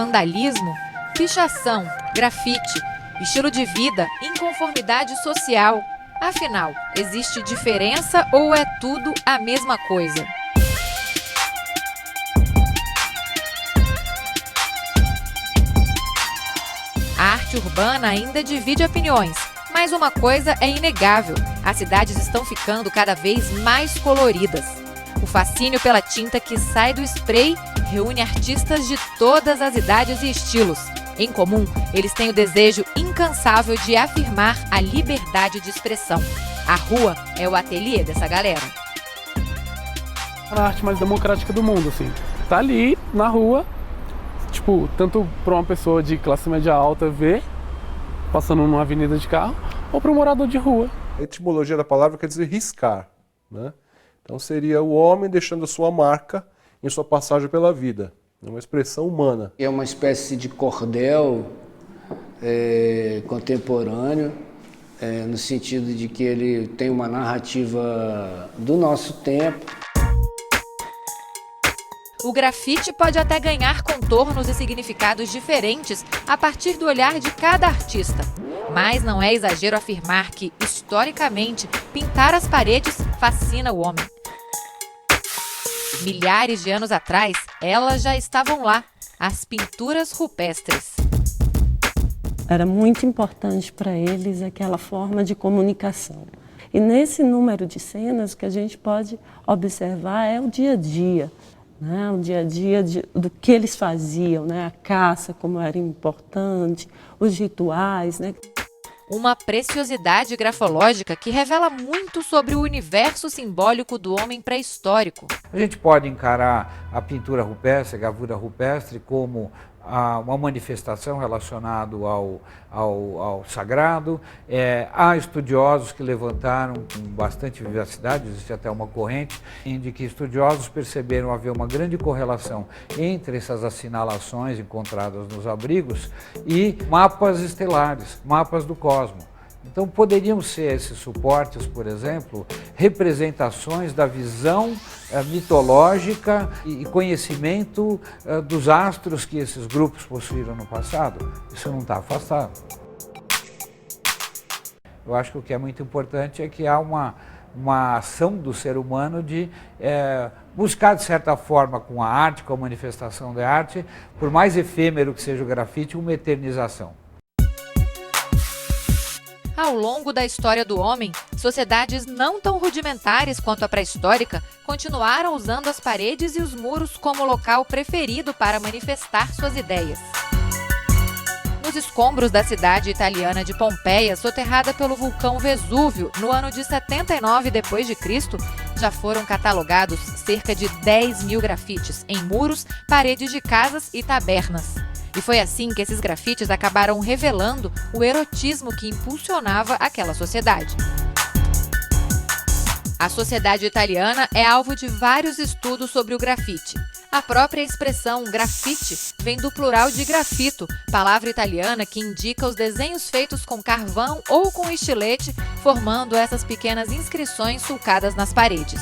vandalismo, pichação, grafite, estilo de vida, inconformidade social. Afinal, existe diferença ou é tudo a mesma coisa? A arte urbana ainda divide opiniões, mas uma coisa é inegável: as cidades estão ficando cada vez mais coloridas. O fascínio pela tinta que sai do spray reúne artistas de todas as idades e estilos. Em comum, eles têm o desejo incansável de afirmar a liberdade de expressão. A rua é o ateliê dessa galera. A arte mais democrática do mundo, assim. Tá ali, na rua, tipo, tanto para uma pessoa de classe média alta ver, passando numa avenida de carro, ou para um morador de rua. A etimologia da palavra quer dizer riscar, né? Então seria o homem deixando a sua marca em sua passagem pela vida. É uma expressão humana. É uma espécie de cordel contemporâneo, no sentido de que ele tem uma narrativa do nosso tempo. O grafite pode até ganhar contornos e significados diferentes a partir do olhar de cada artista. Mas não é exagero afirmar que, historicamente, pintar as paredes fascina o homem. Milhares de anos atrás, elas já estavam lá, as pinturas rupestres. Era muito importante para eles aquela forma de comunicação. E nesse número de cenas, o que a gente pode observar é o dia a dia, né? O dia a dia do que eles faziam, né? A caça, como era importante, os rituais, né? Uma preciosidade grafológica que revela muito sobre o universo simbólico do homem pré-histórico. A gente pode encarar a pintura rupestre, a gravura rupestre, como uma manifestação relacionada ao sagrado. Há estudiosos que levantaram com bastante vivacidade, existe até uma corrente, em que estudiosos perceberam haver uma grande correlação entre essas assinalações encontradas nos abrigos e mapas estelares, mapas do cosmos. Então poderiam ser esses suportes, por exemplo, representações da visão mitológica e conhecimento dos astros que esses grupos possuíram no passado. Isso não está afastado. Eu acho que o que é muito importante é que há uma ação do ser humano de buscar, de certa forma, com a arte, com a manifestação da arte, por mais efêmero que seja o grafite, uma eternização. Ao longo da história do homem, sociedades não tão rudimentares quanto a pré-histórica continuaram usando as paredes e os muros como local preferido para manifestar suas ideias. Nos escombros da cidade italiana de Pompeia, soterrada pelo vulcão Vesúvio no ano de 79 d.C., já foram catalogados cerca de 10 mil grafites em muros, paredes de casas e tabernas. E foi assim que esses grafites acabaram revelando o erotismo que impulsionava aquela sociedade. A sociedade italiana é alvo de vários estudos sobre o grafite. A própria expressão grafite vem do plural de grafito, palavra italiana que indica os desenhos feitos com carvão ou com estilete, formando essas pequenas inscrições sulcadas nas paredes.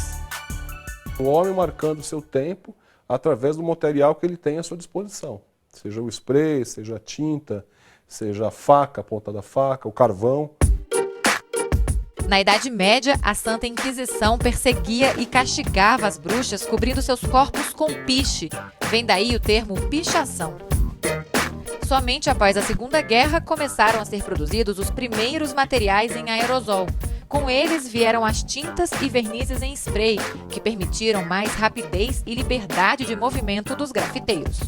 O homem marcando o seu tempo através do material que ele tem à sua disposição. Seja o spray, seja a tinta, seja a faca, a ponta da faca, o carvão. Na Idade Média, a Santa Inquisição perseguia e castigava as bruxas cobrindo seus corpos com piche. Vem daí o termo pichação. Somente após a Segunda Guerra começaram a ser produzidos os primeiros materiais em aerosol. Com eles vieram as tintas e vernizes em spray, que permitiram mais rapidez e liberdade de movimento dos grafiteiros.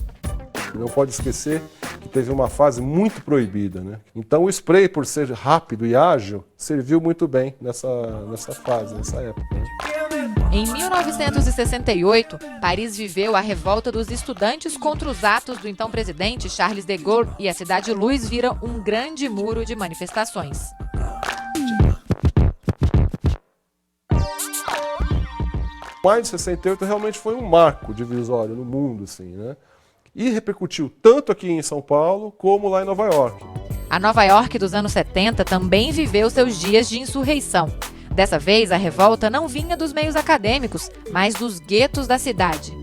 Não pode esquecer que teve uma fase muito proibida, né? Então o spray, por ser rápido e ágil, serviu muito bem nessa fase, nessa época, né? Em 1968, Paris viveu a revolta dos estudantes contra os atos do então presidente Charles de Gaulle e a Cidade Luz vira um grande muro de manifestações. Maio de 68 realmente foi um marco divisório no mundo, assim, né? E repercutiu tanto aqui em São Paulo como lá em Nova York. A Nova York dos anos 70 também viveu seus dias de insurreição. Dessa vez, a revolta não vinha dos meios acadêmicos, mas dos guetos da cidade.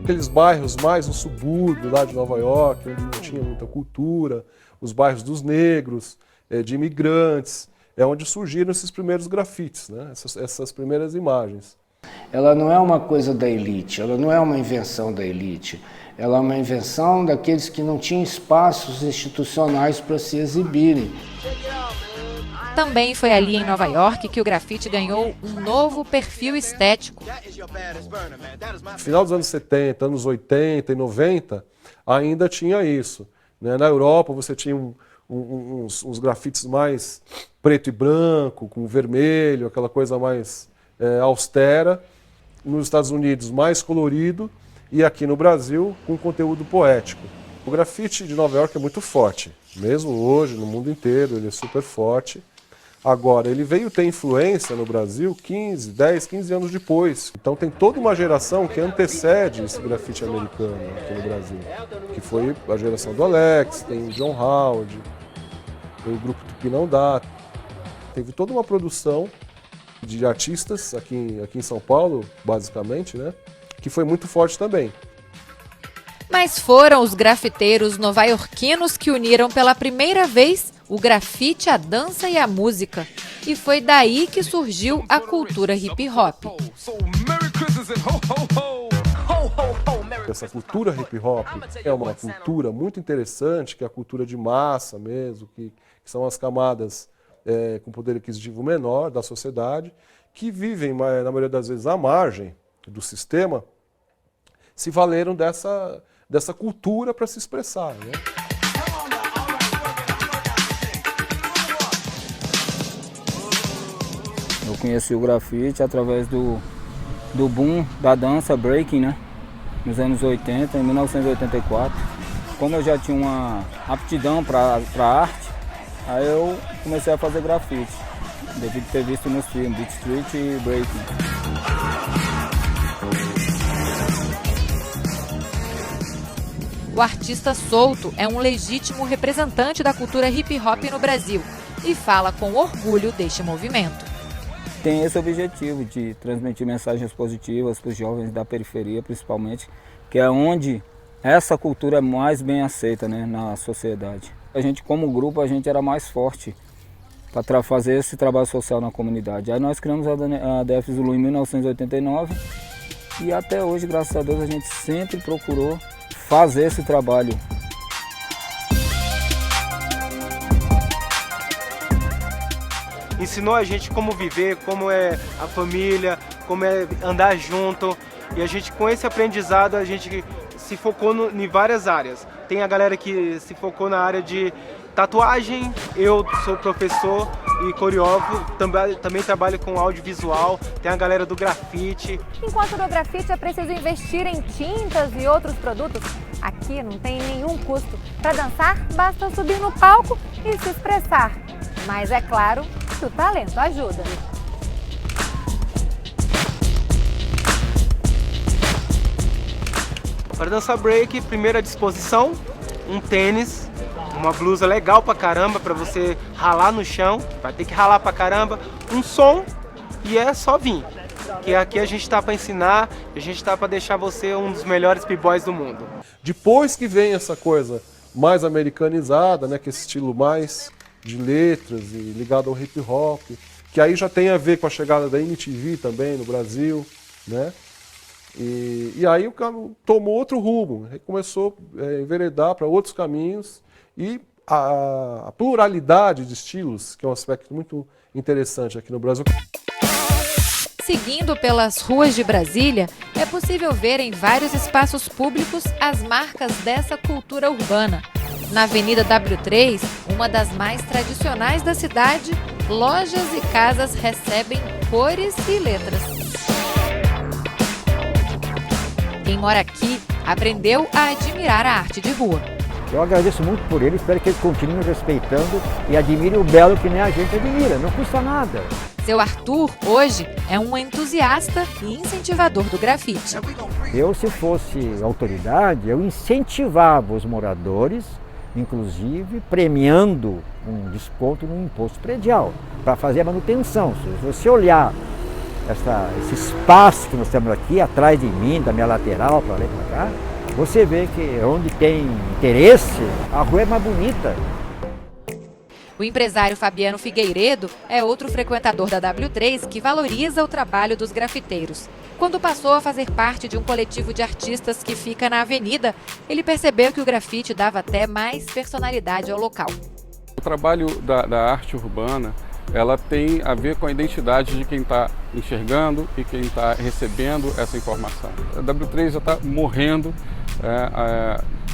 aqueles bairros mais no subúrbio lá de Nova York, onde não tinha muita cultura, os bairros dos negros, de imigrantes, é onde surgiram esses primeiros grafites, né? Essas primeiras imagens. Ela não é uma coisa da elite, ela não é uma invenção da elite, ela é uma invenção daqueles que não tinham espaços institucionais para se exibirem. Também foi ali em Nova York que o grafite ganhou um novo perfil estético. No final dos anos 70, anos 80 e 90, ainda tinha isso, né? Na Europa você tinha uns grafites mais preto e branco, com vermelho, aquela coisa mais austera. Nos Estados Unidos, mais colorido. E aqui no Brasil, com conteúdo poético. O grafite de Nova York é muito forte. Mesmo hoje, no mundo inteiro, ele é super forte. Agora, ele veio ter influência no Brasil 10, 15 anos depois. Então tem toda uma geração que antecede esse grafite americano aqui no Brasil. Que foi a geração do Alex, tem o John Howard, tem o grupo Tupi Não Dá. Teve toda uma produção de artistas aqui em São Paulo, basicamente, né? Que foi muito forte também. Mas foram os grafiteiros novaiorquinos que uniram pela primeira vez o grafite, a dança e a música. E foi daí que surgiu a cultura hip hop. Essa cultura hip hop é uma cultura muito interessante, que é a cultura de massa mesmo, que são as camadas com poder aquisitivo menor da sociedade, que vivem, na maioria das vezes, à margem do sistema, se valeram dessa cultura para se expressar, né? Eu conheci o grafite através do boom da dança breaking, né? Nos anos 80, em 1984. Como eu já tinha uma aptidão para arte, aí eu comecei a fazer grafite, devido a ter visto nos filmes Beat Street e Breaking. O artista Souto é um legítimo representante da cultura hip hop no Brasil e fala com orgulho deste movimento. Tem esse objetivo de transmitir mensagens positivas para os jovens da periferia, principalmente, que é onde essa cultura é mais bem aceita, né, na sociedade. A gente, como grupo, a gente era mais forte para fazer esse trabalho social na comunidade. Aí nós criamos a DF Zulu em 1989 e até hoje, graças a Deus, a gente sempre procurou fazer esse trabalho. Ensinou a gente como viver, como é a família, como é andar junto. E a gente, com esse aprendizado, a gente se focou em várias áreas. Tem a galera que se focou na área de tatuagem, eu sou professor e coreógrafo, também trabalho com audiovisual, tem a galera do grafite. Enquanto no grafite é preciso investir em tintas e outros produtos, aqui não tem nenhum custo. Para dançar, basta subir no palco e se expressar. Mas é claro que o talento ajuda. Para dançar break, primeira disposição, um tênis, uma blusa legal pra caramba para você ralar no chão, vai ter que ralar pra caramba, um som e é só vir. Que aqui a gente tá para ensinar, a gente tá para deixar você um dos melhores b-boys do mundo. Depois que vem essa coisa mais americanizada, né, que é esse estilo mais de letras e ligado ao hip hop, que aí já tem a ver com a chegada da MTV também no Brasil, né? E aí o cara tomou outro rumo, começou a enveredar para outros caminhos e a pluralidade de estilos, que é um aspecto muito interessante aqui no Brasil. Seguindo pelas ruas de Brasília, é possível ver em vários espaços públicos as marcas dessa cultura urbana. Na Avenida W3, uma das mais tradicionais da cidade, lojas e casas recebem cores e letras. Quem mora aqui aprendeu a admirar a arte de rua. Eu agradeço muito por ele, espero que ele continue respeitando e admire o belo que nem a gente admira, não custa nada. Seu Arthur, hoje, é um entusiasta e incentivador do grafite. Eu, se fosse autoridade, eu incentivava os moradores, inclusive premiando um desconto no imposto predial, para fazer a manutenção. Se você olhar esse espaço que nós temos aqui, atrás de mim, da minha lateral, para lá e para cá, você vê que onde tem interesse, a rua é mais bonita. O empresário Fabiano Figueiredo é outro frequentador da W3 que valoriza o trabalho dos grafiteiros. Quando passou a fazer parte de um coletivo de artistas que fica na avenida, ele percebeu que o grafite dava até mais personalidade ao local. O trabalho da arte urbana, ela tem a ver com a identidade de quem está enxergando e quem está recebendo essa informação. A W3 já está morrendo,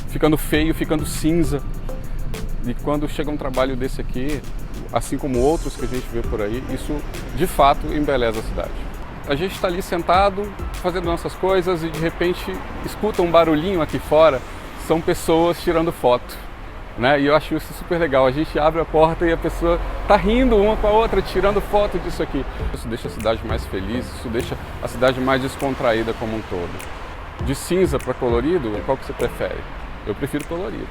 ficando feio, ficando cinza. E quando chega um trabalho desse aqui, assim como outros que a gente vê por aí, isso de fato embeleza a cidade. A gente está ali sentado, fazendo nossas coisas e de repente escuta um barulhinho aqui fora, são pessoas tirando foto. Né? E eu acho isso super legal, a gente abre a porta e a pessoa está rindo uma com a outra, tirando foto disso aqui. Isso deixa a cidade mais feliz, isso deixa a cidade mais descontraída como um todo. De cinza para colorido, qual que você prefere? Eu prefiro colorido.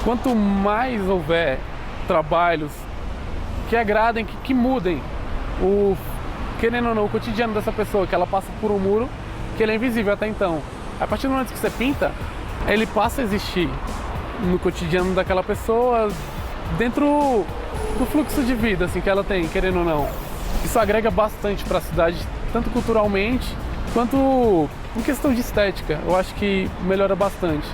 Quanto mais houver trabalhos que agradem, que mudem querendo ou não, o cotidiano dessa pessoa, que ela passa por um muro que ele é invisível até então. A partir do momento que você pinta, ele passa a existir no cotidiano daquela pessoa, dentro do fluxo de vida assim, que ela tem, querendo ou não. Isso agrega bastante para a cidade, tanto culturalmente, quanto em questão de estética. Eu acho que melhora bastante.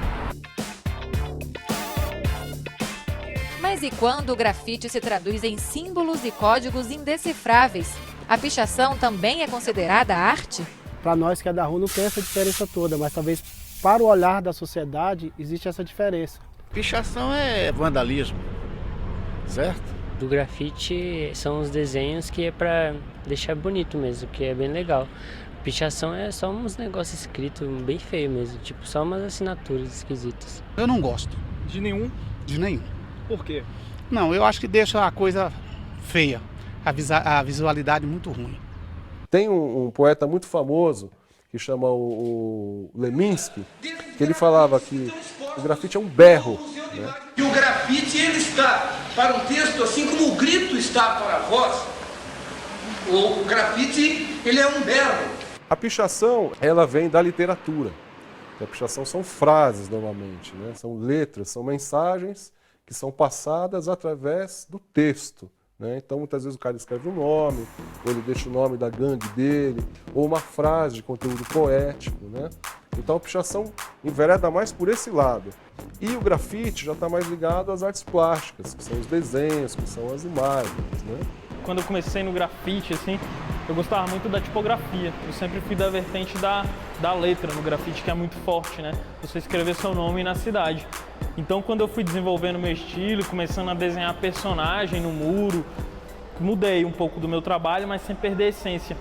Mas e quando o grafite se traduz em símbolos e códigos indecifráveis? A pichação também é considerada arte? Para nós que é da rua não tem essa diferença toda, mas talvez para o olhar da sociedade existe essa diferença. Pichação é vandalismo, certo? Do grafite são os desenhos que é para deixar bonito mesmo, que é bem legal. Pichação é só uns negócios escritos bem feio mesmo, tipo só umas assinaturas esquisitas. Eu não gosto. De nenhum? De nenhum. Por quê? Não, eu acho que deixa a coisa feia, a visualidade muito ruim. Tem um poeta muito famoso que chama o Leminski, que ele falava que o grafite é um berro. Né? E o grafite ele está para um texto assim como o grito está para a voz. O grafite ele é um berro. A pichação ela vem da literatura. A pichação são frases normalmente, né? São letras, são mensagens que são passadas através do texto. Né? Então, muitas vezes o cara escreve um nome, ou ele deixa o nome da gangue dele, ou uma frase de conteúdo poético. Né? Então, a pichação envereda mais por esse lado. E o grafite já está mais ligado às artes plásticas, que são os desenhos, que são as imagens. Né? Quando eu comecei no grafite, assim, eu gostava muito da tipografia. Eu sempre fui da vertente da letra no grafite, que é muito forte, né? Você escrever seu nome na cidade. Então, quando eu fui desenvolvendo meu estilo, começando a desenhar personagem no muro, mudei um pouco do meu trabalho, mas sem perder a essência.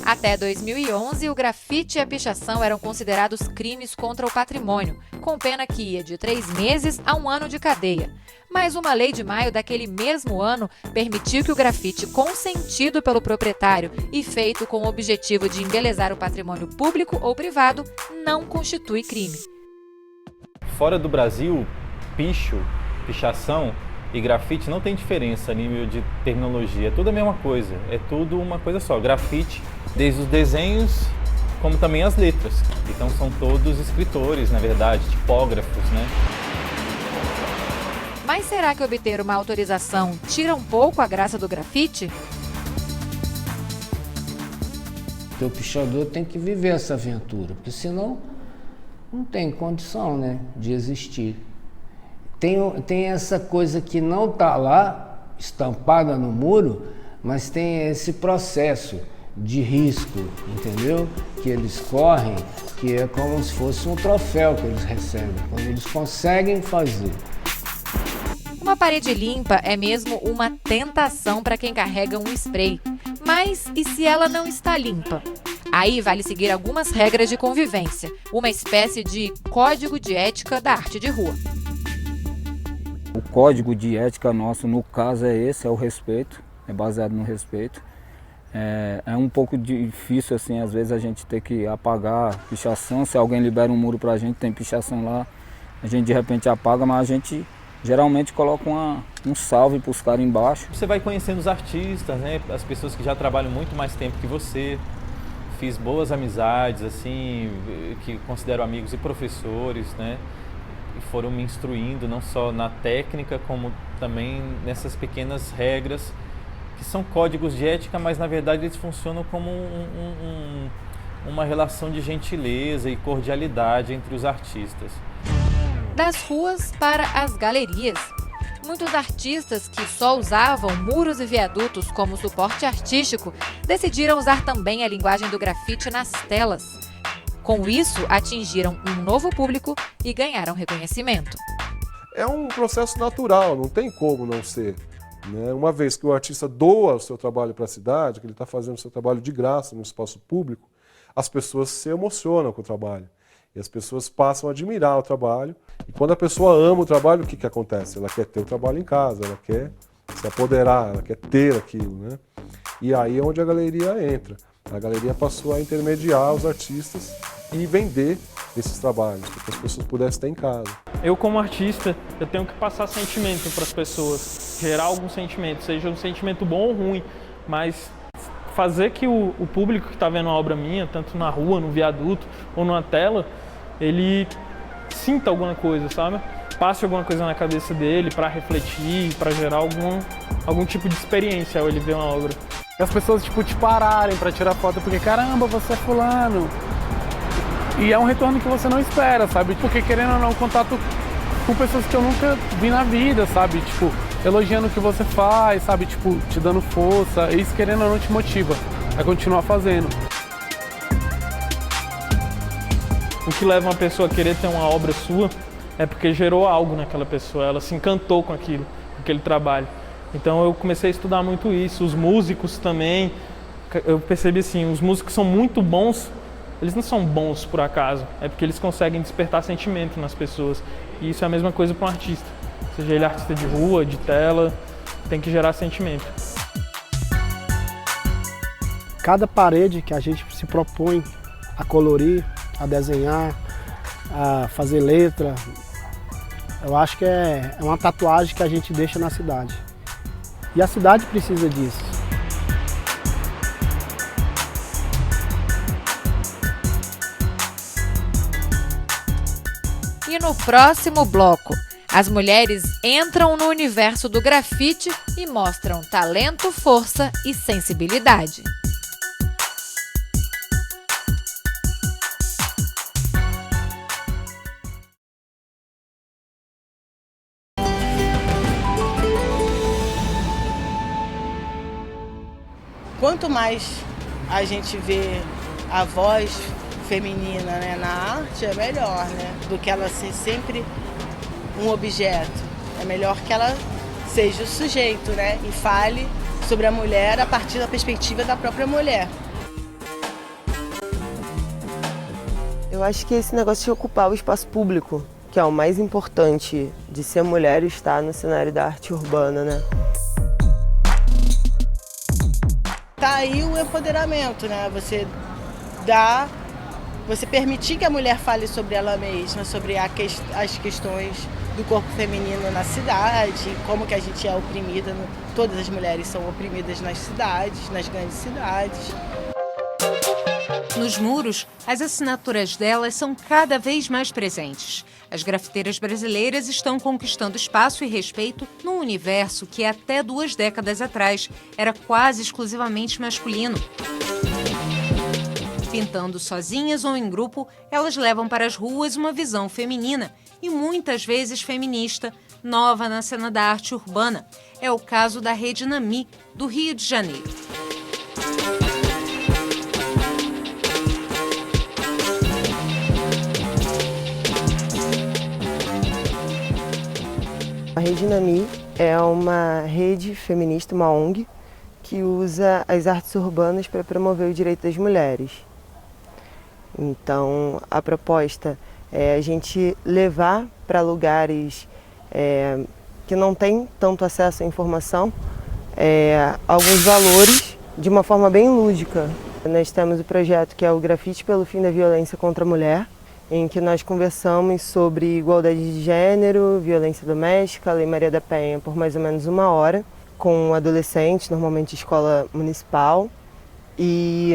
Até 2011, o grafite e a pichação eram considerados crimes contra o patrimônio, com pena que ia de 3 meses a 1 ano de cadeia. Mas uma lei de maio daquele mesmo ano permitiu que o grafite consentido pelo proprietário e feito com o objetivo de embelezar o patrimônio público ou privado não constitui crime. Fora do Brasil, pichação e grafite não tem diferença a nível de terminologia, é tudo a mesma coisa, é tudo uma coisa só. Grafite, desde os desenhos, como também as letras. Então são todos escritores, na verdade, tipógrafos, né? Mas será que obter uma autorização tira um pouco a graça do grafite? O pichador tem que viver essa aventura, porque senão não tem condição, né, de existir. Tem essa coisa que não está lá, estampada no muro, mas tem esse processo de risco, entendeu? Que eles correm, que é como se fosse um troféu que eles recebem, quando eles conseguem fazer. Uma parede limpa é mesmo uma tentação para quem carrega um spray. Mas e se ela não está limpa? Aí vale seguir algumas regras de convivência, uma espécie de código de ética da arte de rua. O código de ética nosso, no caso, é esse, é o respeito, é baseado no respeito. É um pouco difícil, assim, às vezes a gente ter que apagar a pichação. Se alguém libera um muro pra gente, tem pichação lá, a gente de repente apaga, mas a gente geralmente colocam um salve para os caras embaixo. Você vai conhecendo os artistas, né? As pessoas que já trabalham muito mais tempo que você. Fiz boas amizades, assim, que considero amigos e professores, né? E foram me instruindo não só na técnica, como também nessas pequenas regras, que são códigos de ética, mas na verdade eles funcionam como uma relação de gentileza e cordialidade entre os artistas. Das ruas para as galerias. Muitos artistas que só usavam muros e viadutos como suporte artístico decidiram usar também a linguagem do grafite nas telas. Com isso, atingiram um novo público e ganharam reconhecimento. É um processo natural, não tem como não ser. Né? Uma vez que o artista doa o seu trabalho para a cidade, que ele está fazendo o seu trabalho de graça no espaço público, as pessoas se emocionam com o trabalho. E as pessoas passam a admirar o trabalho. E quando a pessoa ama o trabalho, o que acontece? Ela quer ter o trabalho em casa, ela quer se apoderar, ela quer ter aquilo, né? E aí é onde a galeria entra. A galeria passou a intermediar os artistas e vender esses trabalhos, para que as pessoas pudessem ter em casa. Eu, como artista, eu tenho que passar sentimento para as pessoas, gerar algum sentimento, seja um sentimento bom ou ruim, mas fazer que o público que está vendo a obra minha, tanto na rua, no viaduto ou numa tela, ele sinta alguma coisa, sabe? Passe alguma coisa na cabeça dele para refletir, para gerar algum tipo de experiência ao ele ver uma obra. E as pessoas tipo, te pararem para tirar foto porque, caramba, você é fulano. E é um retorno que você não espera, sabe? Porque querendo ou não, contato com pessoas que eu nunca vi na vida, sabe? Tipo, elogiando o que você faz, sabe? Tipo, te dando força. Isso, querendo ou não, te motiva a continuar fazendo. O que leva uma pessoa a querer ter uma obra sua é porque gerou algo naquela pessoa, ela se encantou com aquilo, com aquele trabalho. Então eu comecei a estudar muito isso, os músicos também, eu percebi assim, os músicos são muito bons, eles não são bons por acaso, é porque eles conseguem despertar sentimento nas pessoas. E isso é a mesma coisa para um artista, seja ele artista de rua, de tela, tem que gerar sentimento. Cada parede que a gente se propõe a colorir, a desenhar, a fazer letra, eu acho que é uma tatuagem que a gente deixa na cidade. E a cidade precisa disso. E no próximo bloco, as mulheres entram no universo do grafite e mostram talento, força e sensibilidade. Quanto mais a gente vê a voz feminina, né, na arte, é melhor, né? Do que ela ser sempre um objeto. É melhor que ela seja o sujeito, né? E fale sobre a mulher a partir da perspectiva da própria mulher. Eu acho que esse negócio de ocupar o espaço público, que é o mais importante de ser mulher e estar no cenário da arte urbana, né? Tá aí o empoderamento, né? Você permitir que a mulher fale sobre ela mesma, sobre as questões do corpo feminino na cidade, como que a gente é oprimida, todas as mulheres são oprimidas nas cidades, nas grandes cidades. Nos muros, as assinaturas delas são cada vez mais presentes. As grafiteiras brasileiras estão conquistando espaço e respeito num universo que até 2 décadas atrás era quase exclusivamente masculino. Pintando sozinhas ou em grupo, elas levam para as ruas uma visão feminina e muitas vezes feminista, nova na cena da arte urbana. É o caso da Rede Nami, do Rio de Janeiro. A Rede Nami é uma rede feminista, uma ONG, que usa as artes urbanas para promover o direito das mulheres. Então, a proposta é a gente levar para lugares que não têm tanto acesso à informação alguns valores de uma forma bem lúdica. Nós temos o projeto que é o Grafite pelo Fim da Violência contra a Mulher, em que nós conversamos sobre igualdade de gênero, violência doméstica, Lei Maria da Penha, por mais ou menos 1 hora, com adolescentes, normalmente escola municipal. E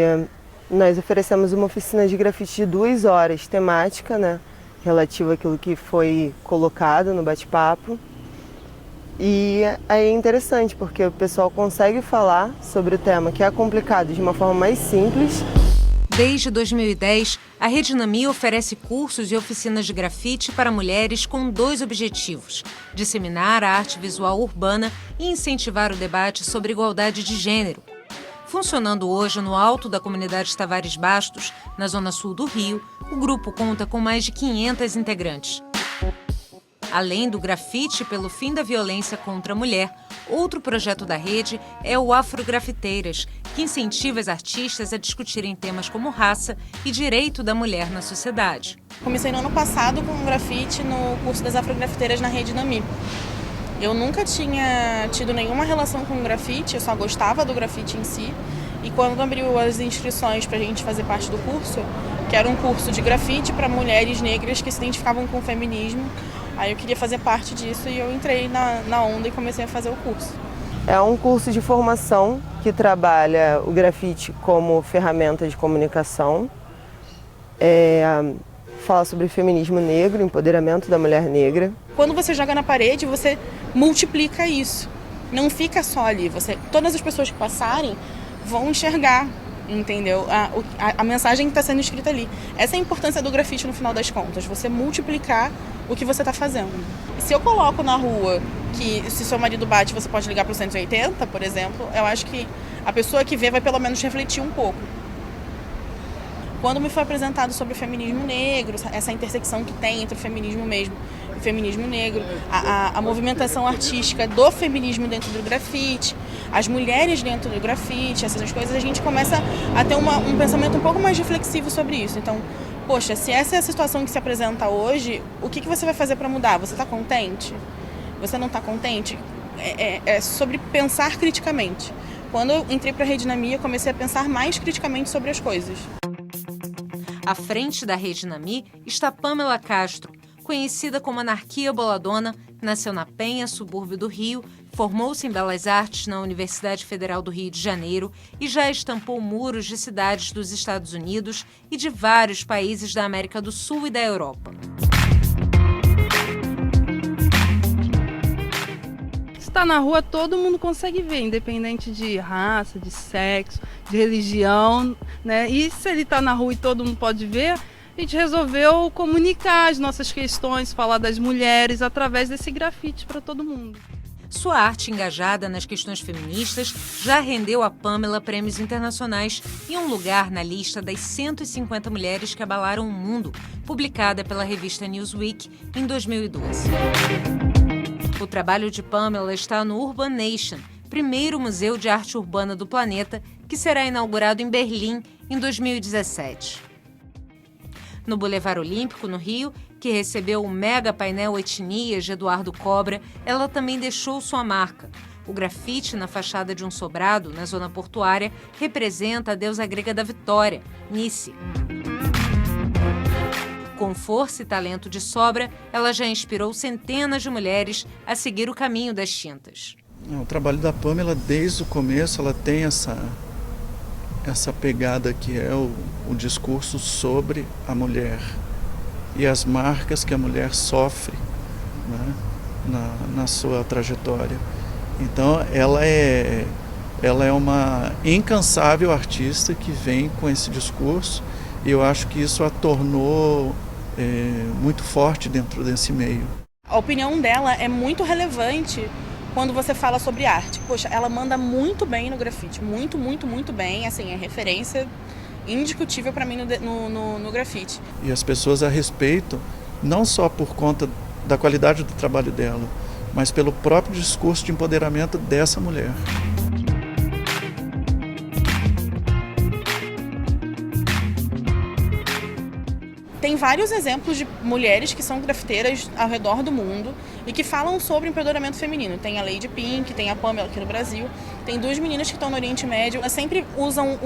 nós oferecemos uma oficina de grafite de 2 horas, temática, né, relativa àquilo que foi colocado no bate-papo. E aí é interessante, porque o pessoal consegue falar sobre o tema, que é complicado, de uma forma mais simples. Desde 2010, a Rede Nami oferece cursos e oficinas de grafite para mulheres com 2 objetivos: disseminar a arte visual urbana e incentivar o debate sobre igualdade de gênero. Funcionando hoje no alto da comunidade Tavares Bastos, na zona sul do Rio, o grupo conta com mais de 500 integrantes. Além do grafite pelo fim da violência contra a mulher, outro projeto da rede é o Afrografiteiras, que incentiva as artistas a discutirem temas como raça e direito da mulher na sociedade. Comecei no ano passado com um grafite no curso das Afrografiteiras na Rede Nami. Eu nunca tinha tido nenhuma relação com grafite, eu só gostava do grafite em si. E quando abriu as inscrições para a gente fazer parte do curso, que era um curso de grafite para mulheres negras que se identificavam com o feminismo, aí eu queria fazer parte disso e eu entrei na onda e comecei a fazer o curso. É um curso de formação que trabalha o grafite como ferramenta de comunicação, fala sobre feminismo negro, empoderamento da mulher negra. Quando você joga na parede, você multiplica isso. Não fica só ali. Todas as pessoas que passarem vão enxergar, entendeu? A mensagem que está sendo escrita ali. Essa é a importância do grafite no final das contas, você multiplicar o que você está fazendo. Se eu coloco na rua que se seu marido bate, você pode ligar para o 180, por exemplo, eu acho que a pessoa que vê vai pelo menos refletir um pouco. Quando me foi apresentado sobre o feminismo negro, essa intersecção que tem entre o feminismo mesmo e o feminismo negro, a movimentação artística do feminismo dentro do grafite, as mulheres dentro do grafite, essas coisas, a gente começa a ter um pensamento um pouco mais reflexivo sobre isso. Então, poxa, se essa é a situação que se apresenta hoje, o que você vai fazer para mudar? Você está contente? Você não está contente? É sobre pensar criticamente. Quando eu entrei para a Rede Nami, eu comecei a pensar mais criticamente sobre as coisas. À frente da Rede Nami está Pamela Castro, conhecida como Anarquia Boladona, nasceu na Penha, subúrbio do Rio, formou-se em Belas Artes na Universidade Federal do Rio de Janeiro e já estampou muros de cidades dos Estados Unidos e de vários países da América do Sul e da Europa. Está na rua, todo mundo consegue ver, independente de raça, de sexo, de religião, né? E se ele está na rua e todo mundo pode ver, a gente resolveu comunicar as nossas questões, falar das mulheres através desse grafite para todo mundo. Sua arte engajada nas questões feministas já rendeu a Pamela prêmios internacionais e um lugar na lista das 150 mulheres que abalaram o mundo, publicada pela revista Newsweek em 2012. O trabalho de Pamela está no Urban Nation, primeiro museu de arte urbana do planeta, que será inaugurado em Berlim em 2017. No Boulevard Olímpico, no Rio, que recebeu o mega painel Etnias de Eduardo Cobra, ela também deixou sua marca. O grafite na fachada de um sobrado, na zona portuária, representa a deusa grega da vitória, Nice. Com força e talento de sobra, ela já inspirou centenas de mulheres a seguir o caminho das tintas. O trabalho da Pamela, desde o começo, ela tem essa pegada que é o discurso sobre a mulher e as marcas que a mulher sofre, né, na sua trajetória. Então, ela é uma incansável artista que vem com esse discurso e eu acho que isso a tornou muito forte dentro desse meio. A opinião dela é muito relevante quando você fala sobre arte. Poxa, ela manda muito bem no grafite, muito, muito, muito bem, assim, é referência indiscutível para mim no grafite. E as pessoas a respeitam, não só por conta da qualidade do trabalho dela, mas pelo próprio discurso de empoderamento dessa mulher. Tem vários exemplos de mulheres que são grafiteiras ao redor do mundo e que falam sobre empoderamento feminino. Tem a Lady Pink, tem a Pamela aqui no Brasil, tem 2 meninas que estão no Oriente Médio. Elas sempre usam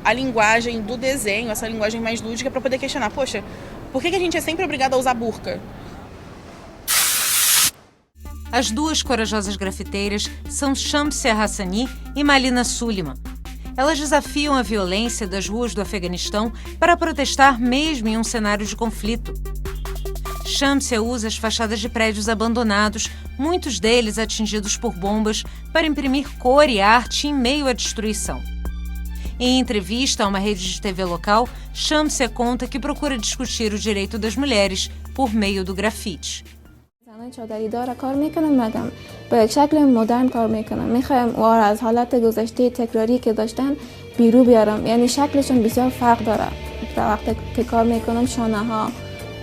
a linguagem do desenho, essa linguagem mais lúdica, para poder questionar, poxa, por que a gente é sempre obrigado a usar burca? As duas corajosas grafiteiras são Shamsia Hassani e Malina Suliman. Elas desafiam a violência das ruas do Afeganistão para protestar mesmo em um cenário de conflito. Shamsia usa as fachadas de prédios abandonados, muitos deles atingidos por bombas, para imprimir cor e arte em meio à destruição. Em entrevista a uma rede de TV local, Shamsia conta que procura discutir o direito das mulheres por meio do grafite. چادری داره کار میکنم مگم با یک شکل مدرن کار میکنم میخوایم وار از حالت گذشته تکراری که داشتن بیرون بیارم یعنی شکلشون بسیار فرق داره در وقتی که کار میکنم شانه ها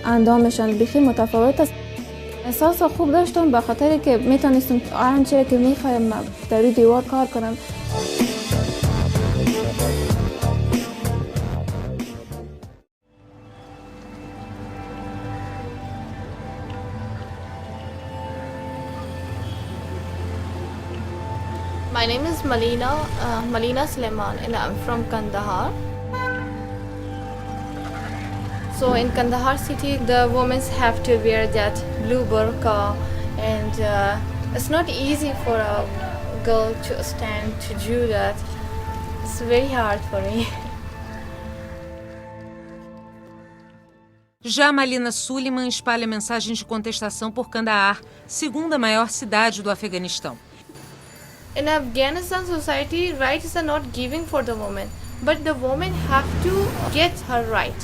اندامشون بخی متفاوت است احساس خوب داشتم به خاطر که میتونستم آنچه که میخوایم در دیوار کار کنم My name is Malina Suleiman and I'm from Kandahar. So in Kandahar city, the women have to wear that blue burqa and it's not easy for a girl to stand to do that. It's very hard for me. Já Malina Suliman espalha mensagens de contestação por Kandahar, segunda maior cidade do Afeganistão. In Afghanistan society, rights are not given for the woman, but the women have to get her right.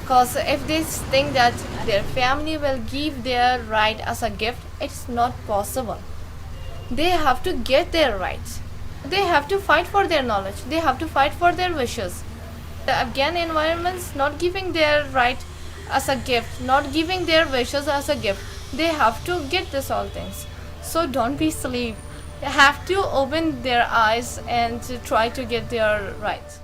Because if they think that their family will give their right as a gift, it's not possible. They have to get their rights. They have to fight for their knowledge. They have to fight for their wishes. The Afghan environment's not giving their right as a gift, not giving their wishes as a gift. They have to get this all things. So don't be silly. They have to open their eyes and to try to get their rights.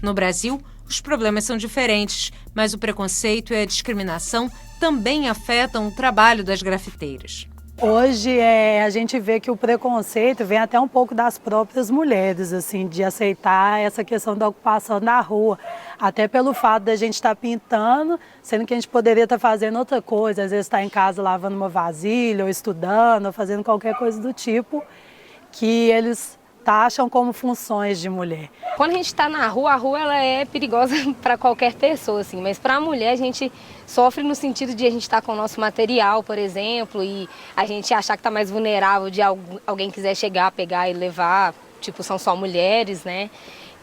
No Brasil, os problemas são diferentes, mas o preconceito e a discriminação também afetam o trabalho das grafiteiras. Hoje a gente vê que o preconceito vem até um pouco das próprias mulheres, assim, de aceitar essa questão da ocupação da rua. Até pelo fato da gente estar pintando, sendo que a gente poderia estar fazendo outra coisa, às vezes estar em casa lavando uma vasilha, ou estudando, ou fazendo qualquer coisa do tipo, que eles taxam como funções de mulher. Quando a gente está na rua, a rua ela é perigosa para qualquer pessoa, assim, mas para a mulher a gente sofre no sentido de a gente estar com o nosso material, por exemplo, e a gente achar que está mais vulnerável de alguém quiser chegar, pegar e levar, tipo, são só mulheres, né?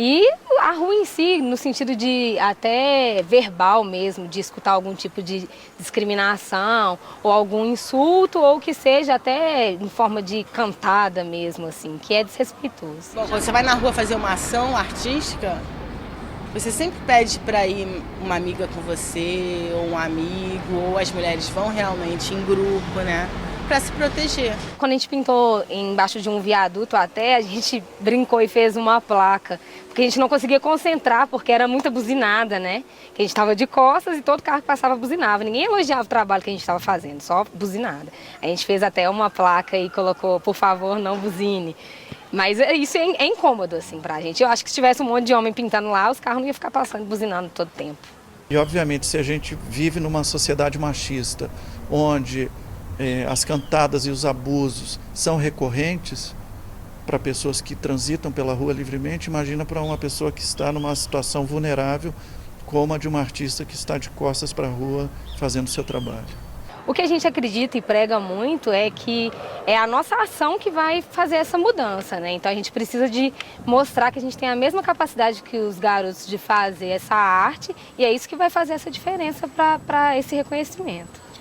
E a rua em si, no sentido de até verbal mesmo, de escutar algum tipo de discriminação ou algum insulto ou que seja até em forma de cantada mesmo, assim, que é desrespeitoso. Bom, quando você vai na rua fazer uma ação artística, você sempre pede para ir uma amiga com você, ou um amigo, ou as mulheres vão realmente em grupo, né? Para se proteger. Quando a gente pintou embaixo de um viaduto até, a gente brincou e fez uma placa, porque a gente não conseguia concentrar, porque era muita buzinada, né? Que a gente estava de costas e todo carro que passava buzinava. Ninguém elogiava o trabalho que a gente estava fazendo, só buzinada. A gente fez até uma placa e colocou, por favor, não buzine. Mas isso é incômodo, assim, pra gente. Eu acho que se tivesse um monte de homem pintando lá, os carros não iam ficar passando, buzinando todo tempo. E, obviamente, se a gente vive numa sociedade machista, onde as cantadas e os abusos são recorrentes para pessoas que transitam pela rua livremente, imagina para uma pessoa que está numa situação vulnerável, como a de uma artista que está de costas para a rua fazendo o seu trabalho. O que a gente acredita e prega muito é que é a nossa ação que vai fazer essa mudança, né? Então a gente precisa de mostrar que a gente tem a mesma capacidade que os garotos de fazer essa arte e é isso que vai fazer essa diferença para esse reconhecimento.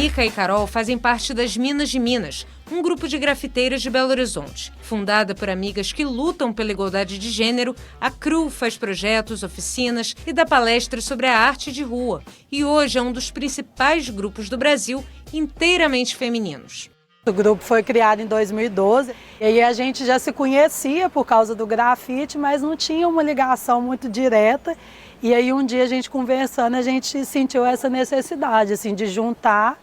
Drica e Carol fazem parte das Minas de Minas, um grupo de grafiteiras de Belo Horizonte. Fundada por amigas que lutam pela igualdade de gênero, a CRU faz projetos, oficinas e dá palestras sobre a arte de rua. E hoje é um dos principais grupos do Brasil inteiramente femininos. O grupo foi criado em 2012 e aí a gente já se conhecia por causa do grafite, mas não tinha uma ligação muito direta. E aí um dia a gente conversando, a gente sentiu essa necessidade assim, de juntar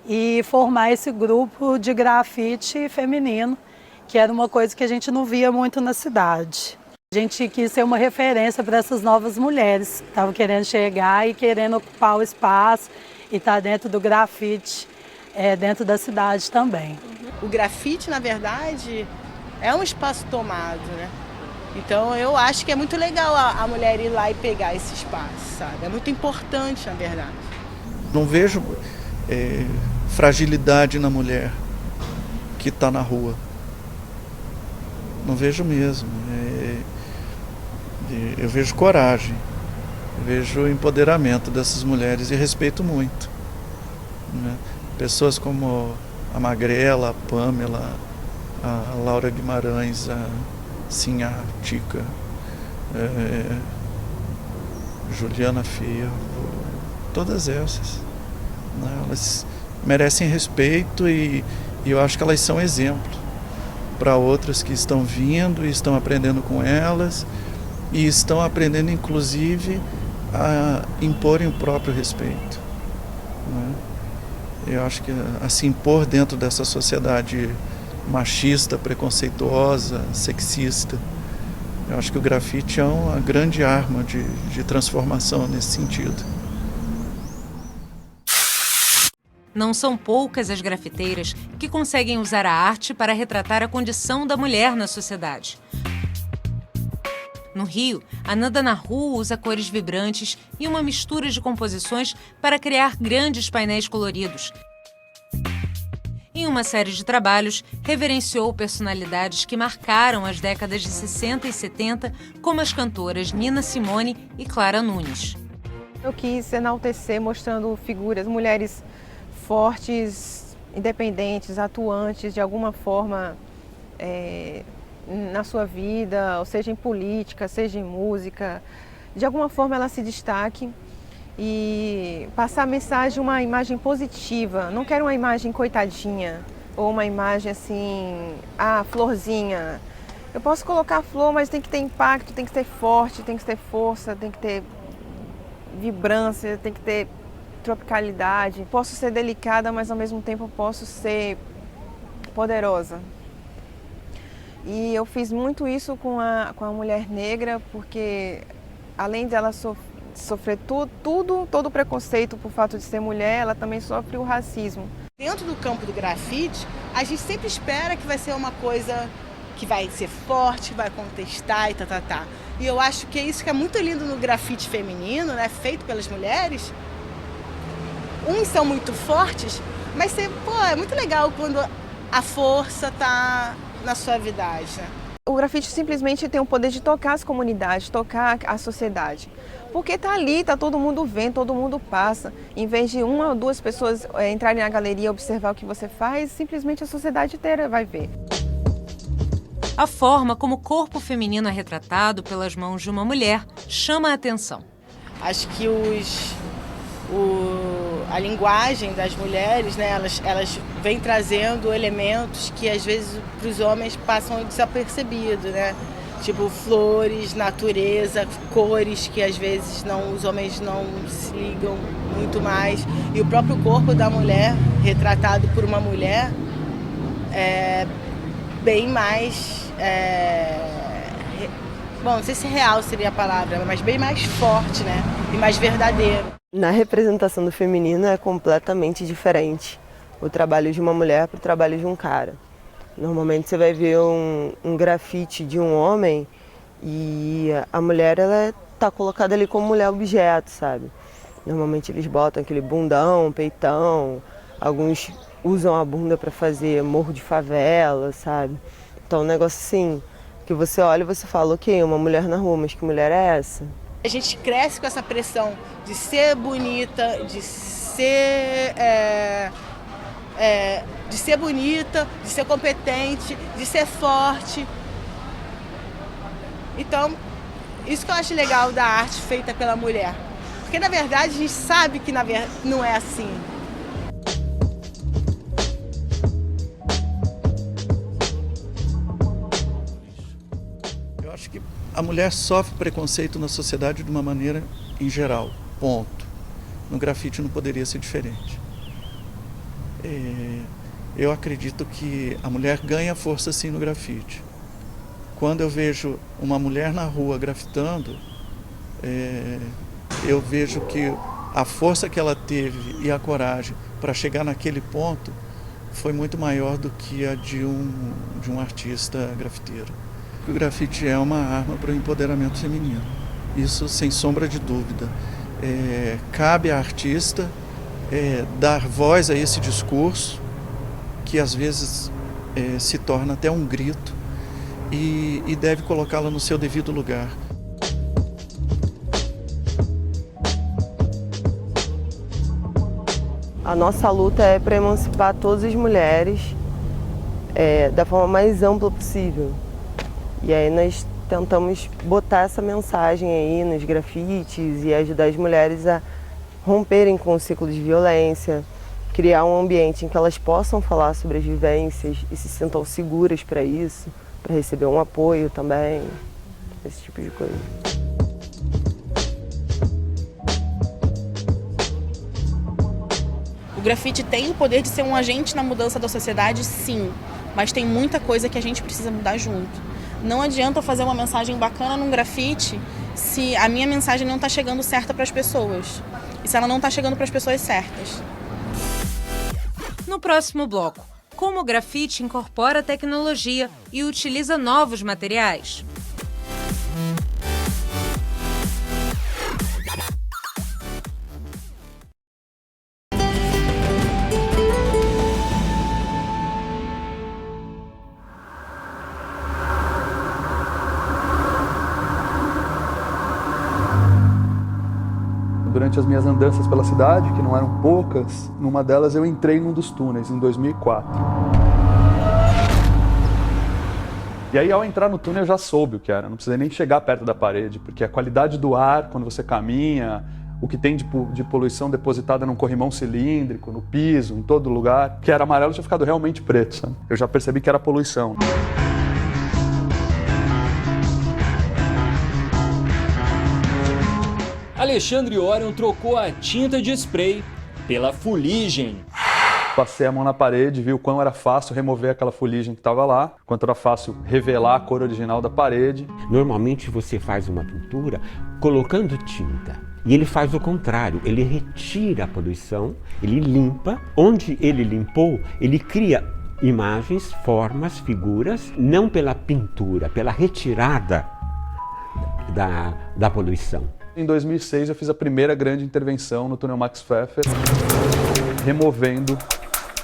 e formar esse grupo de grafite feminino, que era uma coisa que a gente não via muito na cidade. A gente quis ser uma referência para essas novas mulheres que estavam querendo chegar e querendo ocupar o espaço e estar dentro do grafite, dentro da cidade também. O grafite, na verdade, é um espaço tomado, né? Então eu acho que é muito legal a mulher ir lá e pegar esse espaço, sabe? É muito importante, na verdade. Não vejo fragilidade na mulher que está na rua. Não vejo mesmo. Eu vejo coragem, eu vejo empoderamento dessas mulheres e respeito muito, né? Pessoas como a Magrela, a Pamela, a Laura Guimarães, a Sinha Tica, Juliana Fierro, todas essas, né? Elas merecem respeito e eu acho que elas são exemplo para outras que estão vindo e estão aprendendo com elas e estão aprendendo inclusive a imporem o próprio respeito, né? Eu acho que a se impor dentro dessa sociedade machista, preconceituosa, sexista, eu acho que o grafite é uma grande arma de transformação nesse sentido. Não são poucas as grafiteiras que conseguem usar a arte para retratar a condição da mulher na sociedade. No Rio, a Nanda na Rua usa cores vibrantes e uma mistura de composições para criar grandes painéis coloridos. Em uma série de trabalhos, reverenciou personalidades que marcaram as décadas de 60 e 70, como as cantoras Nina Simone e Clara Nunes. Eu quis enaltecer mostrando figuras, mulheres fortes, independentes, atuantes de alguma forma na sua vida, ou seja em política, seja em música, de alguma forma ela se destaque e passar a mensagem, uma imagem positiva. Não quero uma imagem coitadinha ou uma imagem assim, florzinha. Eu posso colocar flor, mas tem que ter impacto, tem que ter forte, tem que ter força, tem que ter vibrância, tem que ter tropicalidade. Posso ser delicada, mas ao mesmo tempo posso ser poderosa. E eu fiz muito isso com a mulher negra, porque além dela sofrer todo o preconceito por fato de ser mulher, ela também sofre o racismo. Dentro do campo do grafite, a gente sempre espera que vai ser uma coisa que vai ser forte, vai contestar e tá. E eu acho que é isso que é muito lindo no grafite feminino, né, feito pelas mulheres. Uns são muito fortes, mas é muito legal quando a força tá na suavidade, né? O grafite simplesmente tem o poder de tocar as comunidades, tocar a sociedade. Porque tá ali, tá todo mundo vendo, todo mundo passa. Em vez de uma ou duas pessoas entrarem na galeria e observar o que você faz, simplesmente a sociedade inteira vai ver. A forma como o corpo feminino é retratado pelas mãos de uma mulher chama a atenção. Acho que a linguagem das mulheres, né, elas vêm trazendo elementos que às vezes para os homens passam desapercebidos, né? Tipo flores, natureza, cores que às vezes os homens não se ligam muito mais. E o próprio corpo da mulher, retratado por uma mulher, é bem mais... Bom, não sei se real seria a palavra, mas bem mais forte, né? E mais verdadeiro. Na representação do feminino é completamente diferente o trabalho de uma mulher para o trabalho de um cara. Normalmente você vai ver um grafite de um homem e a mulher ela tá colocada ali como mulher objeto, sabe? Normalmente eles botam aquele bundão, peitão, alguns usam a bunda para fazer morro de favela, sabe? Então um negócio assim, que você olha e você fala, ok, uma mulher na rua, mas que mulher é essa? A gente cresce com essa pressão de ser bonita, de ser bonita, de ser competente, de ser forte. Então, isso que eu acho legal da arte feita pela mulher. Porque, na verdade, a gente sabe que não é assim. Eu acho que a mulher sofre preconceito na sociedade de uma maneira em geral, ponto. No grafite não poderia ser diferente. Eu acredito que a mulher ganha força sim no grafite. Quando eu vejo uma mulher na rua grafitando, eu vejo que a força que ela teve e a coragem para chegar naquele ponto foi muito maior do que a de um artista grafiteiro. O grafite é uma arma para o empoderamento feminino, isso sem sombra de dúvida. Cabe à artista dar voz a esse discurso, que às vezes se torna até um grito, e deve colocá-la no seu devido lugar. A nossa luta é para emancipar todas as mulheres da forma mais ampla possível. E aí nós tentamos botar essa mensagem aí nos grafites e ajudar as mulheres a romperem com o ciclo de violência, criar um ambiente em que elas possam falar sobre as vivências e se sintam seguras para isso, para receber um apoio também, esse tipo de coisa. O grafite tem o poder de ser um agente na mudança da sociedade, sim, mas tem muita coisa que a gente precisa mudar junto. Não adianta eu fazer uma mensagem bacana num grafite se a minha mensagem não está chegando certa para as pessoas. E se ela não está chegando para as pessoas certas. No próximo bloco, como o grafite incorpora tecnologia e utiliza novos materiais. Durante as minhas andanças pela cidade, que não eram poucas, numa delas eu entrei num dos túneis, em 2004. E aí, ao entrar no túnel, eu já soube o que era, não precisei nem chegar perto da parede, porque a qualidade do ar, quando você caminha, o que tem de poluição depositada num corrimão cilíndrico, no piso, em todo lugar, que era amarelo, tinha ficado realmente preto, sabe? Eu já percebi que era poluição. Alexandre Orion trocou a tinta de spray pela fuligem. Passei a mão na parede, vi o quão era fácil remover aquela fuligem que estava lá, quanto era fácil revelar a cor original da parede. Normalmente você faz uma pintura colocando tinta. E ele faz o contrário, ele retira a poluição, ele limpa. Onde ele limpou, ele cria imagens, formas, figuras, não pela pintura, pela retirada da poluição. Em 2006 eu fiz a primeira grande intervenção no túnel Max Pfeffer,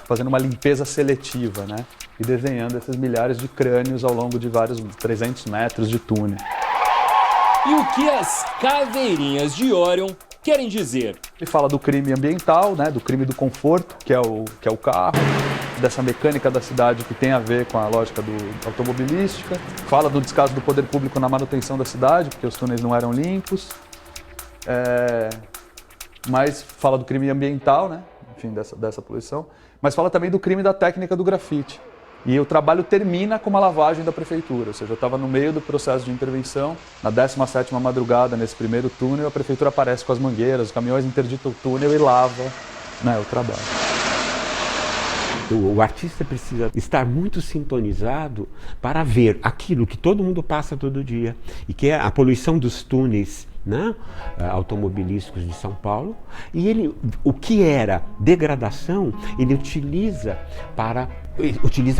fazendo uma limpeza seletiva, né? E desenhando esses milhares de crânios ao longo de vários 300 metros de túnel. E o que as caveirinhas de Orion querem dizer? Ele fala do crime ambiental, né? Do crime do conforto, que é o carro, dessa mecânica da cidade que tem a ver com a lógica automobilística. Fala do descaso do poder público na manutenção da cidade, porque os túneis não eram limpos. Mas fala do crime ambiental, né? Enfim, dessa poluição. Mas fala também do crime da técnica do grafite. E o trabalho termina com uma lavagem da prefeitura, ou seja, eu estava no meio do processo de intervenção, na 17ª madrugada, nesse primeiro túnel, a prefeitura aparece com as mangueiras, os caminhões interditam o túnel e lava, né, o trabalho. O artista precisa estar muito sintonizado para ver aquilo que todo mundo passa todo dia, e que é a poluição dos túneis, né, automobilísticos de São Paulo, e ele, o que era degradação, ele utiliza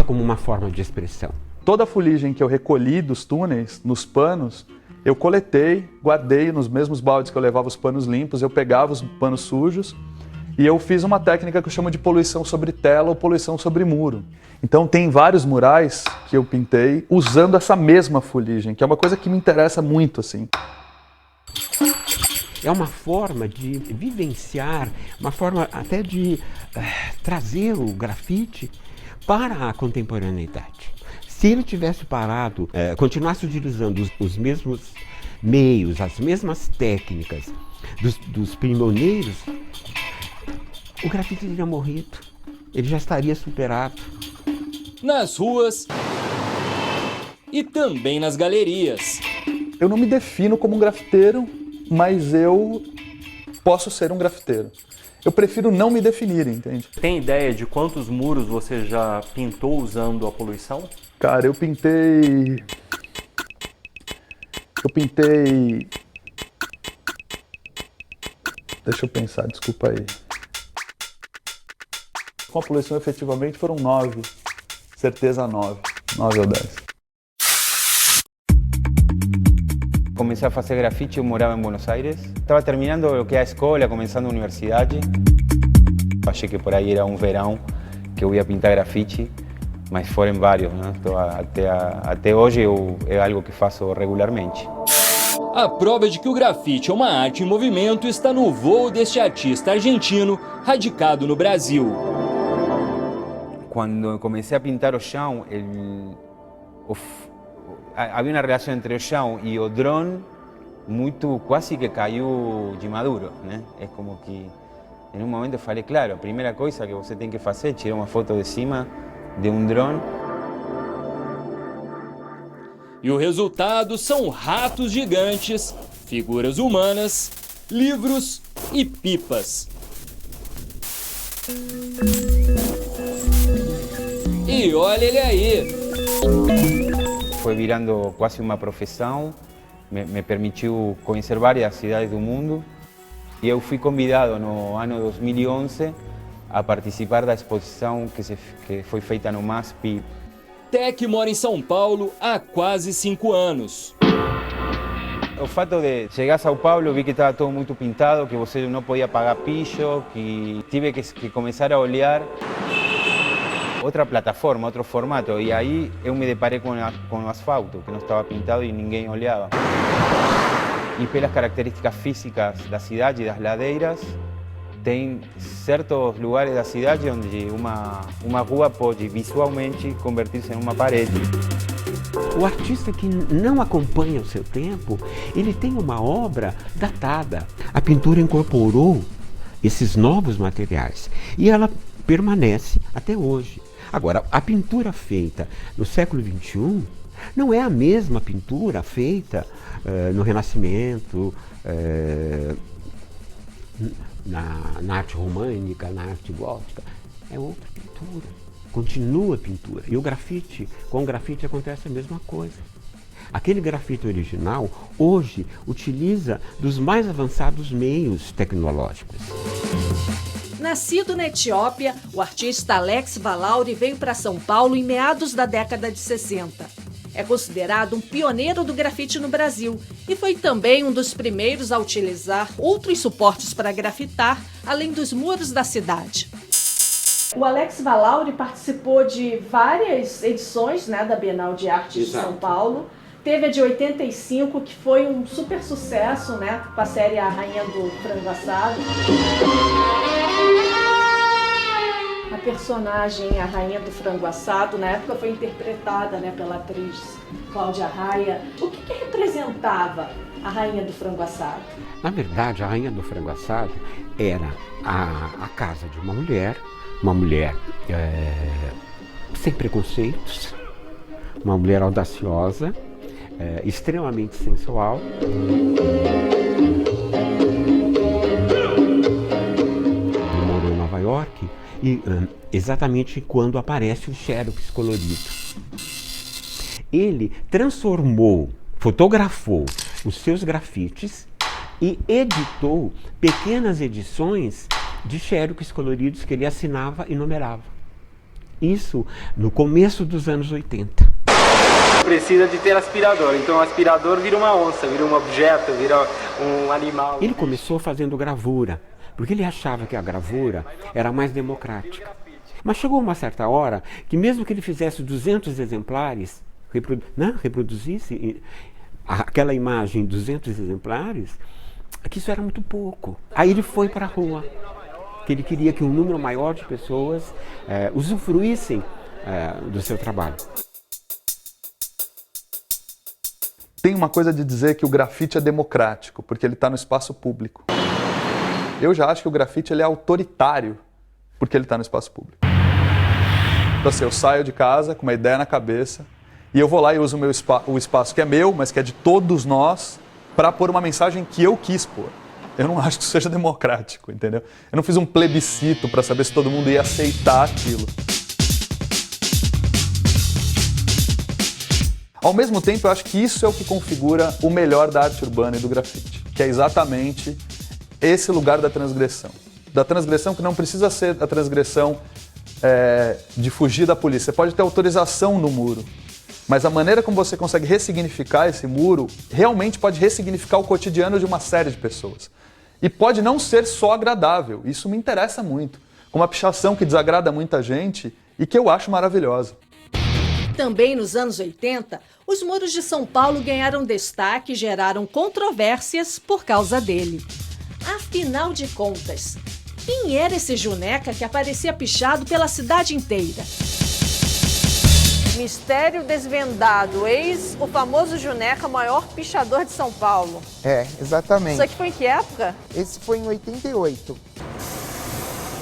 como uma forma de expressão. Toda a fuligem que eu recolhi dos túneis, nos panos, eu coletei, guardei nos mesmos baldes que eu levava os panos limpos, eu pegava os panos sujos, e eu fiz uma técnica que eu chamo de poluição sobre tela ou poluição sobre muro. Então tem vários murais que eu pintei usando essa mesma fuligem, que é uma coisa que me interessa muito, assim. é uma forma de vivenciar, uma forma até de trazer o grafite para a contemporaneidade. Se ele tivesse parado, continuasse utilizando os mesmos meios, as mesmas técnicas dos pioneiros, o grafite teria morrido, ele já estaria superado. Nas ruas e também nas galerias. Eu não me defino como um grafiteiro, mas eu posso ser um grafiteiro. Eu prefiro não me definir, entende? Tem ideia de quantos muros você já pintou usando a poluição? Cara, eu pintei... Deixa eu pensar, desculpa aí. Com a poluição, efetivamente, foram 9. Certeza 9. 9 ou 10. Comecei a fazer grafite, eu morava em Buenos Aires. Estava terminando o que é a escola, começando a universidade. Achei que por aí era um verão que eu ia pintar grafite, mas foram vários, né? Então, até hoje é algo que faço regularmente. A prova de que o grafite é uma arte em movimento está no voo deste artista argentino radicado no Brasil. Quando eu comecei a pintar o chão, havia uma relação entre o chão e o drone muito, quase que caiu de maduro, né? É como que, em um momento eu falei, claro, a primeira coisa que você tem que fazer é tirar uma foto de cima de um drone. E o resultado são ratos gigantes, figuras humanas, livros e pipas. E olha ele aí! Foi virando quase uma profissão, me permitiu conhecer várias cidades do mundo. E eu fui convidado no ano 2011 a participar da exposição que foi feita no MASP. Tec mora em São Paulo há quase 5 anos. O fato de chegar a São Paulo, vi que estava todo muito pintado, que você não podia pagar piso, que tive que começar a olhar outra plataforma, outro formato. E aí eu me deparei com o asfalto, que não estava pintado e ninguém olhava. E pelas características físicas da cidade e das ladeiras, tem certos lugares da cidade onde uma rua pode visualmente convertir-se em uma parede. O artista que não acompanha o seu tempo, ele tem uma obra datada. A pintura incorporou esses novos materiais e ela permanece até hoje. Agora, a pintura feita no século XXI não é a mesma pintura feita no Renascimento, na arte românica, na arte gótica. É outra pintura, continua a pintura. E o grafite, com o grafite acontece a mesma coisa. Aquele grafite original, hoje, utiliza dos mais avançados meios tecnológicos. Nascido na Etiópia, o artista Alex Valauri veio para São Paulo em meados da década de 60. É considerado um pioneiro do grafite no Brasil e foi também um dos primeiros a utilizar outros suportes para grafitar, além dos muros da cidade. O Alex Valauri participou de várias edições, né, da Bienal de Arte de São Paulo. Teve a de 85, que foi um super sucesso, né, com a série A Rainha do Frango Assado. A personagem, a Rainha do Frango Assado, na época foi interpretada, né, pela atriz Cláudia Raia. O que representava a Rainha do Frango Assado? Na verdade, a Rainha do Frango Assado era a casa de uma mulher sem preconceitos, uma mulher audaciosa, extremamente sensual. Ele morou em Nova York e exatamente quando aparece o xerox colorido. Ele fotografou os seus grafites e editou pequenas edições de xerox coloridos que ele assinava e numerava. Isso no começo dos anos 80. Precisa de ter aspirador, então o aspirador vira uma onça, vira um objeto, vira um animal. Ele começou fazendo gravura, porque ele achava que a gravura era mais democrática. Mas chegou uma certa hora que mesmo que ele fizesse 200 exemplares, reproduzisse aquela imagem em 200 exemplares, que isso era muito pouco. Aí ele foi para a rua, que ele queria que um número maior de pessoas usufruíssem do seu trabalho. Tem uma coisa de dizer que o grafite é democrático, porque ele está no espaço público. Eu já acho que o grafite ele é autoritário, porque ele está no espaço público. Então assim, eu saio de casa com uma ideia na cabeça, e eu vou lá e uso o espaço que é meu, mas que é de todos nós, para pôr uma mensagem que eu quis pôr. Eu não acho que isso seja democrático, entendeu? Eu não fiz um plebiscito para saber se todo mundo ia aceitar aquilo. Ao mesmo tempo, eu acho que isso é o que configura o melhor da arte urbana e do grafite, que é exatamente esse lugar da transgressão. Da transgressão que não precisa ser a transgressão de fugir da polícia. Você pode ter autorização no muro, mas a maneira como você consegue ressignificar esse muro realmente pode ressignificar o cotidiano de uma série de pessoas. E pode não ser só agradável, isso me interessa muito. Uma pichação que desagrada muita gente e que eu acho maravilhosa. Também nos anos 80, os muros de São Paulo ganharam destaque e geraram controvérsias por causa dele. Afinal de contas, quem era esse Juneca que aparecia pichado pela cidade inteira? Mistério desvendado, eis o famoso Juneca, maior pichador de São Paulo. Exatamente. Isso aqui foi em que época? Esse foi em 88.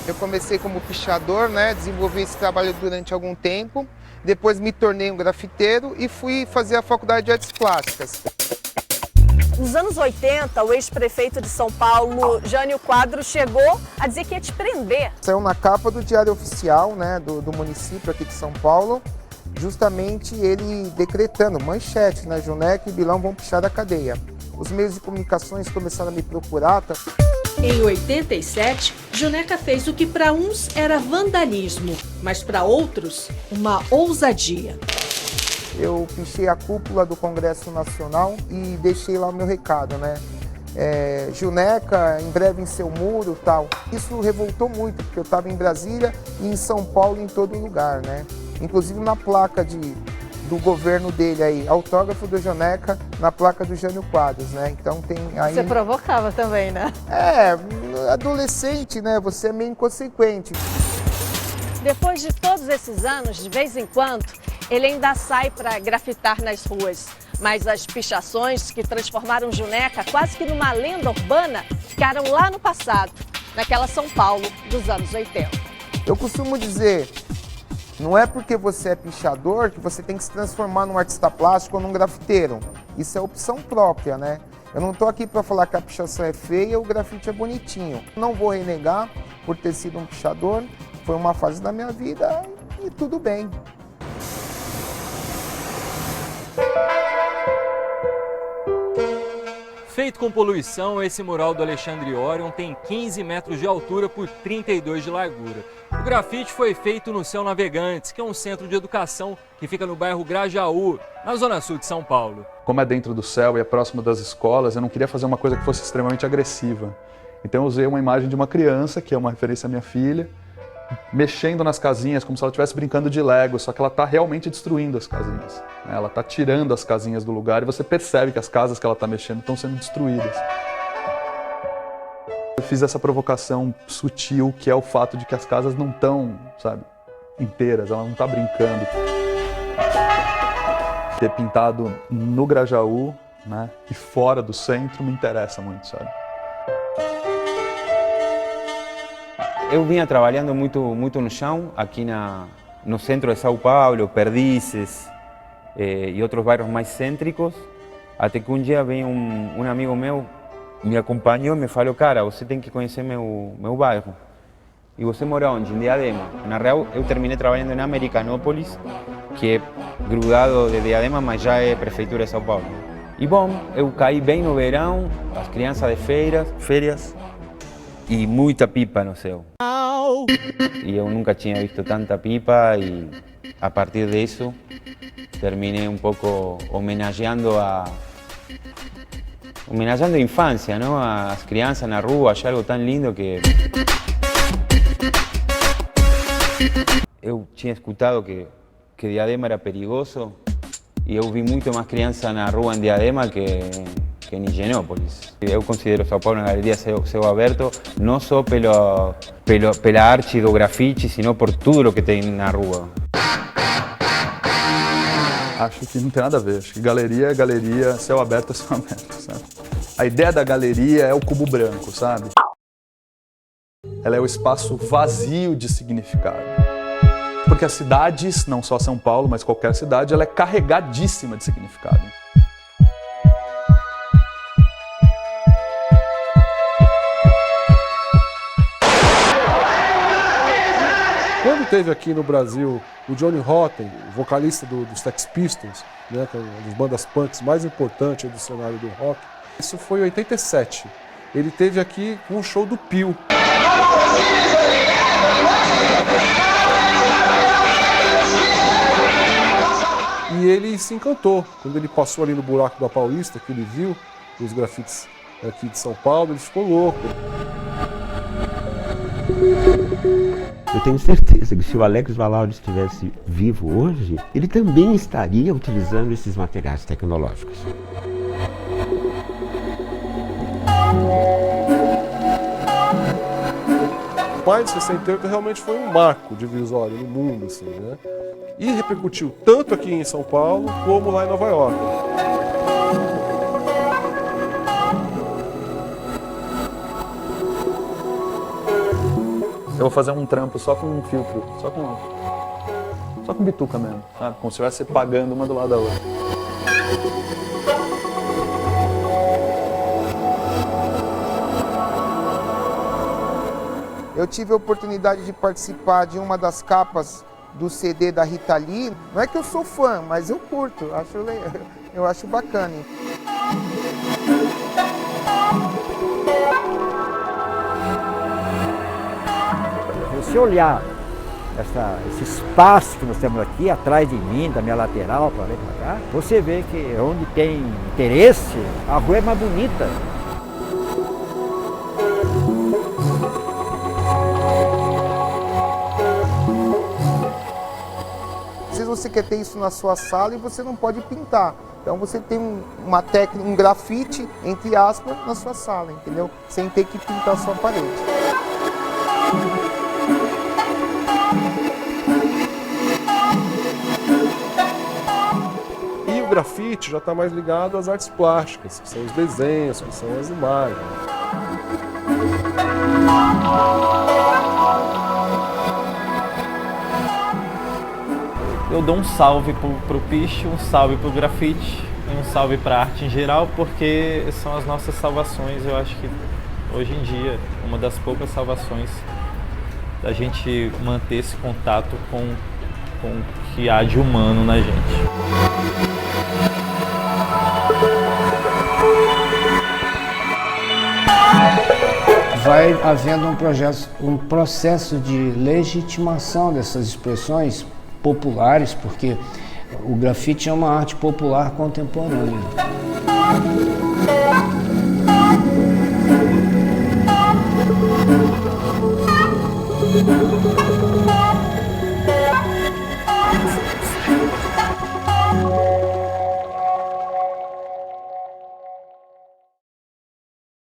Eu comecei como pichador, né? Desenvolvi esse trabalho durante algum tempo. Depois me tornei um grafiteiro e fui fazer a faculdade de artes plásticas. Nos anos 80, o ex-prefeito de São Paulo, Jânio Quadros, chegou a dizer que ia te prender. Saiu na capa do Diário Oficial, né, do município aqui de São Paulo, justamente ele decretando, manchete, né, Juneca e Bilão vão pichar a cadeia. Os meios de comunicações começaram a me procurar. Em 87, Juneca fez o que para uns era vandalismo, mas para outros, uma ousadia. Eu pichei a cúpula do Congresso Nacional e deixei lá o meu recado, né? Juneca, em breve em seu muro, tal. Isso revoltou muito, porque eu estava em Brasília e em São Paulo, em todo lugar, né? Inclusive na placa do governo dele aí, autógrafo do Juneca na placa do Jânio Quadros, né? Então tem aí... Você provocava também, né? Adolescente, né? Você é meio inconsequente. Depois de todos esses anos, de vez em quando, ele ainda sai para grafitar nas ruas. Mas as pichações que transformaram Juneca quase que numa lenda urbana ficaram lá no passado, naquela São Paulo dos anos 80. Eu costumo dizer, não é porque você é pichador que você tem que se transformar num artista plástico ou num grafiteiro. Isso é opção própria, né? Eu não estou aqui para falar que a pichação é feia ou o grafite é bonitinho. Não vou renegar por ter sido um pichador, foi uma fase da minha vida e tudo bem. Feito com poluição, esse mural do Alexandre Orion tem 15 metros de altura por 32 de largura. O grafite foi feito no Céu Navegantes, que é um centro de educação que fica no bairro Grajaú, na zona sul de São Paulo. Como é dentro do céu e é próximo das escolas, eu não queria fazer uma coisa que fosse extremamente agressiva. Então eu usei uma imagem de uma criança, que é uma referência à minha filha, mexendo nas casinhas como se ela estivesse brincando de Lego, só que ela está realmente destruindo as casinhas. Ela está tirando as casinhas do lugar e você percebe que as casas que ela está mexendo estão sendo destruídas. Eu fiz essa provocação sutil, que é o fato de que as casas não estão, sabe, inteiras, ela não está brincando. Ter pintado no Grajaú, né, e fora do centro me interessa muito, sabe? Eu vinha trabalhando muito no chão, aqui no centro de São Paulo, Perdizes e outros bairros mais cêntricos, até que um dia veio um amigo meu, me acompanhou e me falou, cara, você tem que conhecer meu bairro. E você mora onde? Em Diadema. Na real, eu terminei trabalhando em Americanópolis, que é grudado de Diadema, mas já é prefeitura de São Paulo. E bom, eu caí bem no verão, as crianças de férias, e muita pipa no céu. E eu nunca tinha visto tanta pipa e a partir disso terminei um pouco homenageando a infância, não? As crianças na rua, achei algo tão lindo que... Eu tinha escutado que Diadema era perigoso e eu vi muito mais criança na rua em Diadema que que em Higienópolis. Eu considero São Paulo uma galeria céu aberto, não só pela arte do grafite, sino por tudo o que tem na rua. Acho que não tem nada a ver. Acho que galeria é galeria, céu aberto é céu aberto, sabe? A ideia da galeria é o cubo branco, sabe? Ela é o espaço vazio de significado. Porque as cidades, não só São Paulo, mas qualquer cidade, ela é carregadíssima de significado. Quando teve aqui no Brasil o Johnny Rotten, o vocalista dos Sex Pistols, né, que é uma das bandas punks mais importantes do cenário do rock, isso foi em 87. Ele teve aqui com o show do Pio. E ele se encantou. Quando ele passou ali no buraco da Paulista, que ele viu os grafites aqui de São Paulo, ele ficou louco. Eu tenho certeza que se o Alex Valaud estivesse vivo hoje, ele também estaria utilizando esses materiais tecnológicos. O Maio de 68 realmente foi um marco divisório no mundo, assim, né? E repercutiu tanto aqui em São Paulo como lá em Nova York. Eu vou fazer um trampo só com um filtro, só com bituca mesmo, sabe? Como se estivesse pagando uma do lado da outra. Eu tive a oportunidade de participar de uma das capas do CD da Rita Lee. Não é que eu sou fã, mas eu curto, eu acho bacana. Se olhar esse espaço que nós temos aqui, atrás de mim, da minha lateral, para lá e para cá, você vê que onde tem interesse, a rua é mais bonita. Às vezes você quer ter isso na sua sala e você não pode pintar. Então você tem uma técnica, um grafite, entre aspas, na sua sala, entendeu? Sem ter que pintar a sua parede. E o grafite já está mais ligado às artes plásticas, que são os desenhos, que são as imagens. Eu dou um salve pro piche, um salve pro grafite e um salve pra arte em geral, porque são as nossas salvações. Eu acho que hoje em dia, uma das poucas salvações da gente manter esse contato com o que há de humano na gente. Vai havendo um processo de legitimação dessas expressões populares, porque o grafite é uma arte popular contemporânea.